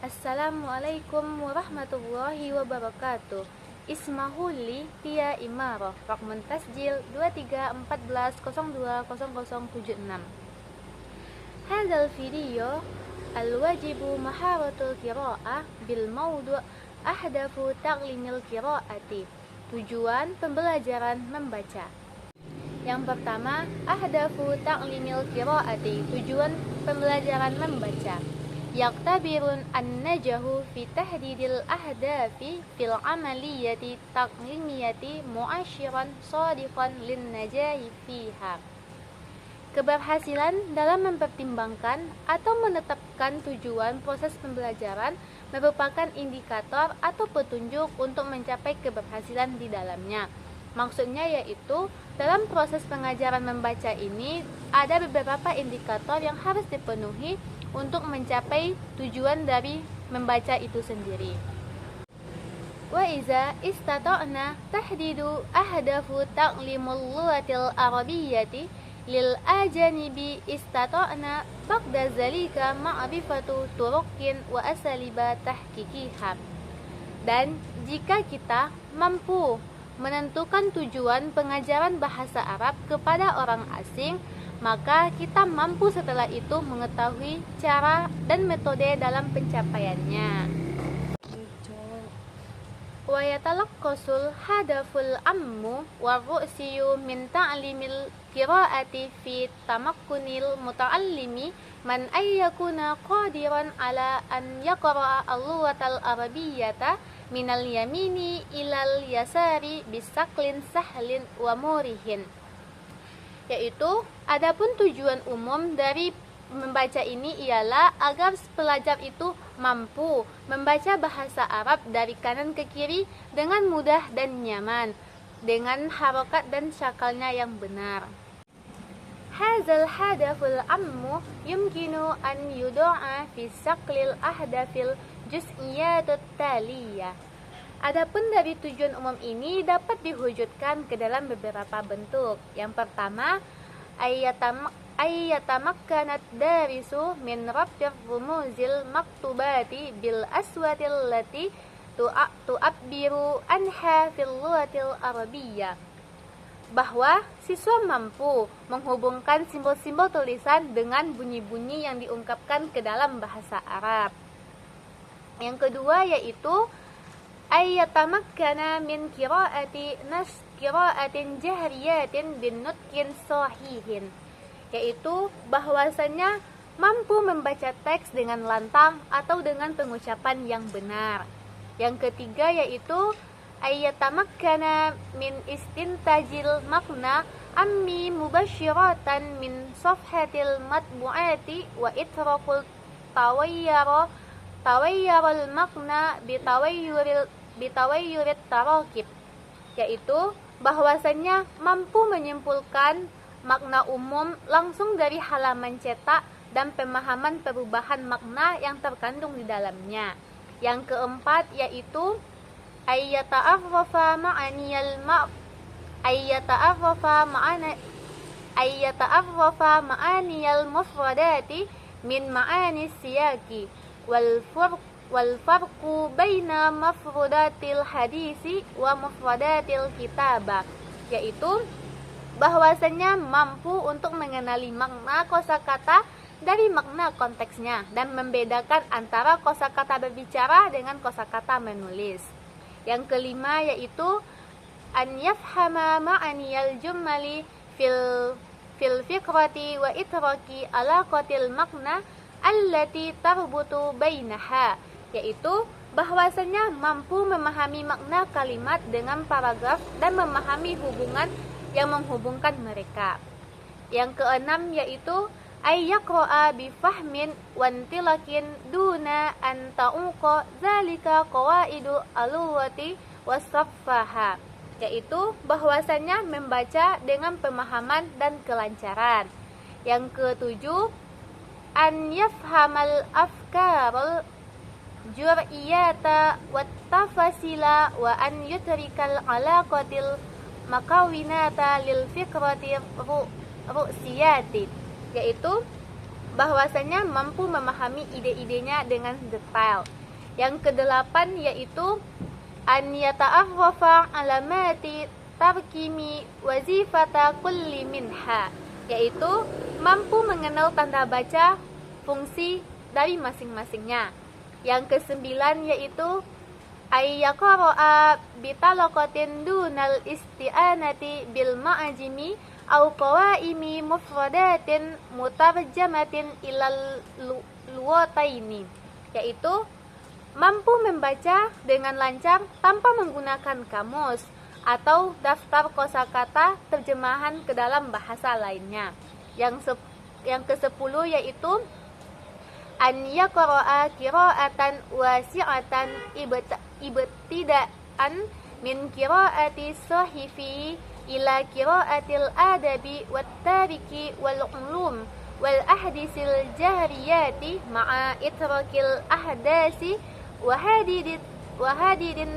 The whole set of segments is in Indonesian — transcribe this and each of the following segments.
Assalamualaikum warahmatullahi wabarakatuh. Ismahuli Tia Imarah, Raqmun Tasjil 2314020076. Hadzal video al-wajibu maharatul qiraah bil maudu' ahdafu ta'limil qiraati. Tujuan pembelajaran membaca. Yang pertama, ahdafu ta'limil qiraati, tujuan pembelajaran membaca. Yaktabirun an-najahu fi tahdidil ahdafi fil amaliyati taqlimiyati mu'asyiran sadiqan lin najahi fiha. Keberhasilan dalam mempertimbangkan atau menetapkan tujuan proses pembelajaran merupakan indikator atau petunjuk untuk mencapai keberhasilan di dalamnya. Maksudnya yaitu, dalam proses pengajaran membaca ini ada beberapa indikator yang harus dipenuhi untuk mencapai tujuan dari membaca itu sendiri. Wa iza istata'na tahdidu ahdafu ta'limul lughatil arabiyyati lil ajanibi istata'na ba'da zalika ma'rifatu turuqin wa asaliba tahqiqiha. Dan jika kita mampu menentukan tujuan pengajaran bahasa Arab kepada orang asing, maka kita mampu setelah itu mengetahui cara dan metode dalam pencapaiannya. Wa yatalaqqasul hadaful ammu wa ru'siyu min ta'limil qiraati fi tamakkunil muta'allimi man ayyakuna qadiran ala an yaqra'a al-lughatal arabiyyata minal yamini ilal yasari bisaklin sahlin wa murihin. Yaitu, adapun tujuan umum dari membaca ini ialah agar pelajar itu mampu membaca bahasa Arab dari kanan ke kiri dengan mudah dan nyaman, dengan harokat dan syakalnya yang benar. Hadzal hadaful ammu yumkinu an yuda'a fi saklil ahdafil juz'iyatut taliyah. Adapun dari tujuan umum ini dapat diwujudkan ke dalam beberapa bentuk. Yang pertama, ayyatamakkanat darisu min rabtir rumuzil maktubati bil aswatil lati tu'abbiru anha fil lughatil arabiyyah. Bahwa siswa mampu menghubungkan simbol-simbol tulisan dengan bunyi-bunyi yang diungkapkan ke dalam bahasa Arab. Yang kedua yaitu ayyatamakkana min qiraati qiraatin jahriyatin bin nutqin sahihin, yaitu bahwasanya mampu membaca teks dengan lantang atau dengan pengucapan yang benar. Yang ketiga yaitu ayyatamakkana min istintajil makna ammi mubasyiratan min safhatil matbu'ati wa itraqul tawayyarul makna bitawayyurit tarakib, yaitu bahwasannya mampu menyimpulkan makna umum langsung dari halaman cetak dan pemahaman perubahan makna yang terkandung di dalamnya. Yang keempat yaitu ayyata'arrafa ma'aniyal mufradati min ma'anis siyaki wal farqu baina mafrudatil hadisi wa mufradatil kitabah, yaitu bahwasanya mampu untuk mengenali makna kosakata dari makna konteksnya dan membedakan antara kosakata berbicara dengan kosakata menulis. Yang kelima yaitu an yafhama ma'aniyal jumali fil fikrati wa itraki alaqatil makna allati tarbutu bainaha, yaitu bahwasanya mampu memahami makna kalimat dengan paragraf dan memahami hubungan yang menghubungkan mereka. Yang keenam yaitu ayyaqra'a bi fahmin wa intilakin duna an ta'uqa zalika qawaidu al-lughati wasaffaha, yaitu bahwasanya membaca dengan pemahaman dan kelancaran. Yang ketujuh an yafhamal afkarul jur'iyata wat tafasila wa an yutrikal alaqatil makawinata lil fikrati ru'siyati, yaitu bahwasanya mampu memahami ide-idenya dengan detail. Yang kedelapan yaitu an yata'arrafa alamati tarkimi wazifata kulli minha, yaitu mampu mengenal tanda baca fungsi dari masing-masingnya. Yang kesembilan yaitu ayyaqra'a bitalaqatin dunal isti'anati bil ma'ajimi au qawaimi mufradatin mutarjamatin ilal luwataini, yaitu mampu membaca dengan lancar tanpa menggunakan kamus atau daftar kosakata terjemahan ke dalam bahasa lainnya. Yang ke-10 yaitu an yaqra'a qira'atan wasi'atan ibtida'an min qira'ati sahifi ila qira'atil adabi wat tariki wal ulum wal ahdisil jahriyati ma'a itrakil ahdasi wa hadidin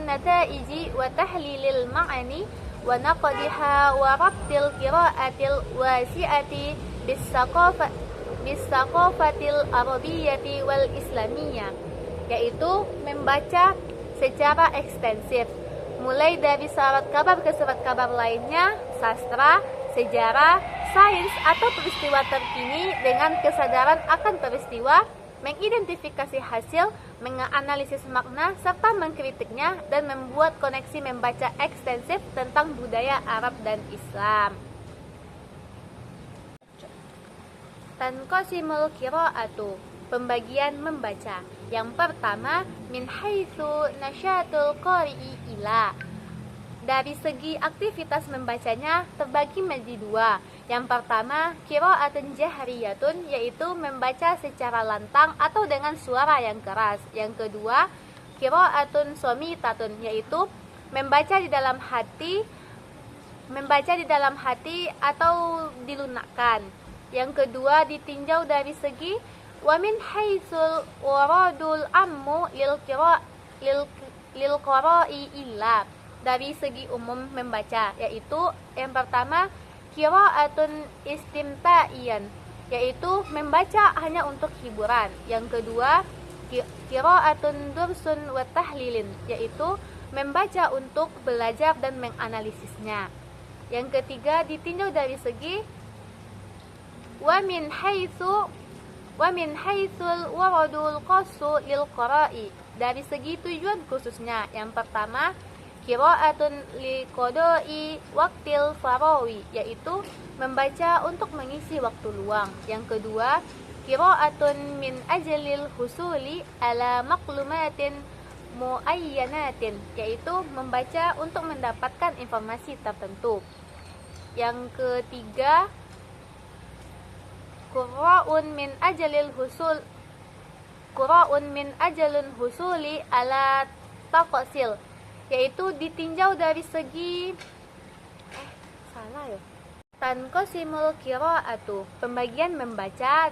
nataiji wa tahlilil ma'ani wa naqdiha wa rabtil qira'atil wasi'ati bisaqafatil arabiyyati wal islamiyah, yaitu membaca secara ekstensif mulai dari surat kabar ke surat kabar lainnya, sastra, sejarah, sains atau peristiwa terkini dengan kesadaran akan peristiwa, mengidentifikasi hasil, menganalisis makna, serta mengkritiknya dan membuat koneksi membaca ekstensif tentang budaya Arab dan Islam. Tanqasimul qira'atu, pembagian membaca. Yang pertama, min haitsu nasyatul qari'i ila, dari segi aktivitas membacanya terbagi menjadi dua. Yang pertama, qira'atun jahriyatun, yaitu membaca secara lantang atau dengan suara yang keras. Yang kedua, qira'atun somitatun, yaitu membaca di dalam hati atau dilunakkan. Yang kedua, ditinjau dari segi wa min haitsul waradul ammu lil qara'i illa, dari segi umum membaca, yaitu yang pertama qira'atun istimta'iyan, yaitu membaca hanya untuk hiburan. Yang kedua, qira'atun dursun wa tahlilin, yaitu membaca untuk belajar dan menganalisisnya. Yang ketiga, ditinjau dari segi wa min haitsul waradul qassu lil qara'i, dari segi tujuan khususnya. Yang pertama, qira'atun liqada'i waqtil farawi, yaitu membaca untuk mengisi waktu luang. Yang kedua, qira'atun min ajlil husuli ala maqlumatin muayyanatin, yaitu membaca untuk mendapatkan informasi tertentu. Yang ketiga, Qura'un min ajalin husuli ala taqsil, yaitu ditinjau dari segi tanqasimul qira'atu, pembagian membaca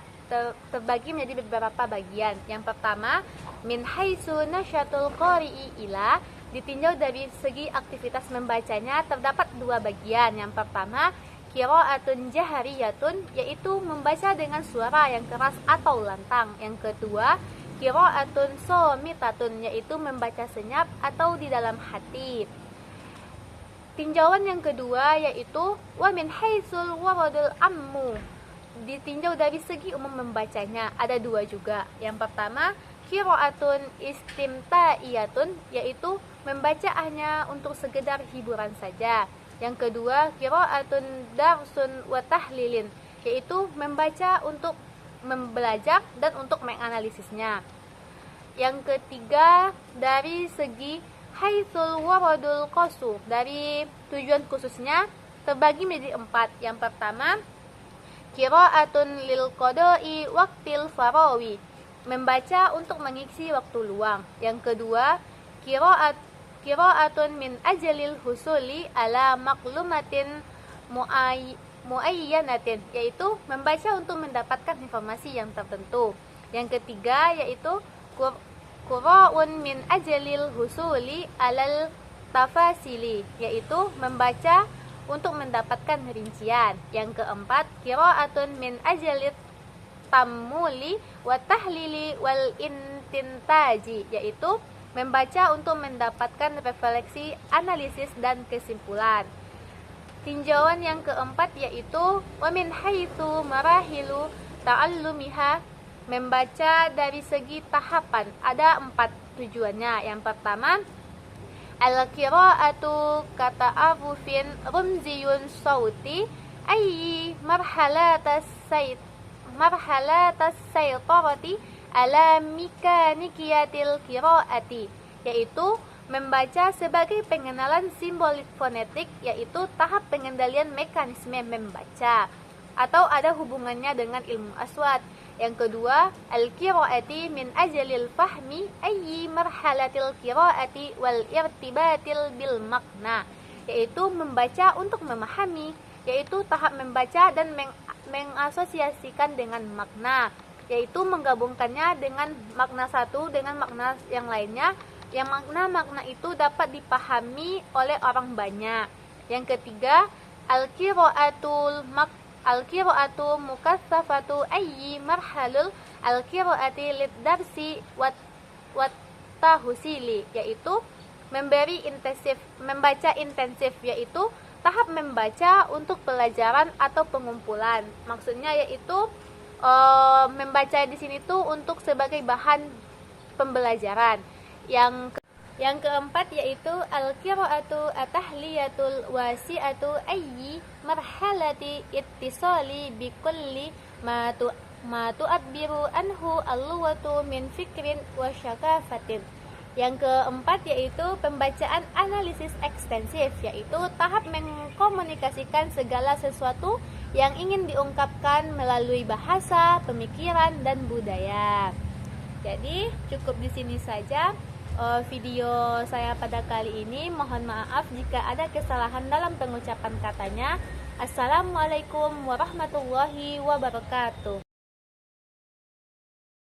terbagi menjadi beberapa bagian. Yang pertama, min haitsu nasyatul qari'i ila, ditinjau dari segi aktivitas membacanya terdapat dua bagian. Yang pertama, qira'atun jahriyatun, yaitu membaca dengan suara yang keras atau lantang. Yang kedua, qira'atun somitatun, yaitu membaca senyap atau di dalam hati. Tinjauan yang kedua yaitu wa min haitsul waradul ammu, ditinjau dari segi umum membacanya, ada dua juga. Yang pertama, qira'atun istimta'iyatun, yaitu membaca hanya untuk sekedar hiburan saja. Yang kedua, qira'atun darsun wa tahlilin, yaitu membaca untuk belajar dan untuk menganalisisnya. Yang ketiga, dari segi haitsul waradul qassu, dari tujuan khususnya terbagi menjadi 4. Yang pertama, qira'atun lil qada'i waqtil farawi, membaca untuk mengisi waktu luang. Yang kedua, qira'atun min ajalil husuli ala maqlumatin muayyanatin, yaitu membaca untuk mendapatkan informasi yang tertentu. Yang ketiga yaitu qura'un min ajalil husuli alal tafasili, yaitu membaca untuk mendapatkan rincian. Yang keempat, qira'atun min ajalit tammuli wa tahlili wal intintaji, yaitu membaca untuk mendapatkan refleksi, analisis, dan kesimpulan. Tinjauan yang keempat yaitu wa min haitsu marahilu ta'allumiha, membaca dari segi tahapan. Ada 4 tujuannya. Yang pertama, al-qira'atu kata'arufin rumziyun sauti ayyi marhalatas saytarati ala mikanikiyatil qira'ati, yaitu membaca sebagai pengenalan simbolik fonetik, yaitu tahap pengendalian mekanisme membaca, atau ada hubungannya dengan ilmu aswat. Yang kedua, al-qira'ati min ajalil fahmi ayyi marhalatil qira'ati wal irtibatil bil makna, yaitu membaca untuk memahami, yaitu tahap membaca dan mengasosiasikan dengan makna, yaitu menggabungkannya dengan makna satu dengan makna yang lainnya, yang makna-makna itu dapat dipahami oleh orang banyak. Yang ketiga, al-qira'atu mukatsafatu ayyi marhalul al-qira'ati lid-darsi wat tahsili, yaitu membaca intensif, yaitu tahap membaca untuk pelajaran atau pengumpulan. Maksudnya yaitu membaca di sini tuh untuk sebagai bahan pembelajaran. Yang keempat yaitu al-qira'atu at-tahliyatul wasi'atu ayyi marhalati ittisali bi kulli ma tu'abbiru anhu al-lughatu min fikrin wa syakafatin. Yang keempat yaitu pembacaan analisis ekstensif, yaitu tahap mengkomunikasikan segala sesuatu yang ingin diungkapkan melalui bahasa, pemikiran, dan budaya. Jadi cukup di sini saja video saya pada kali ini. Mohon maaf jika ada kesalahan dalam pengucapan katanya. Assalamualaikum warahmatullahi wabarakatuh.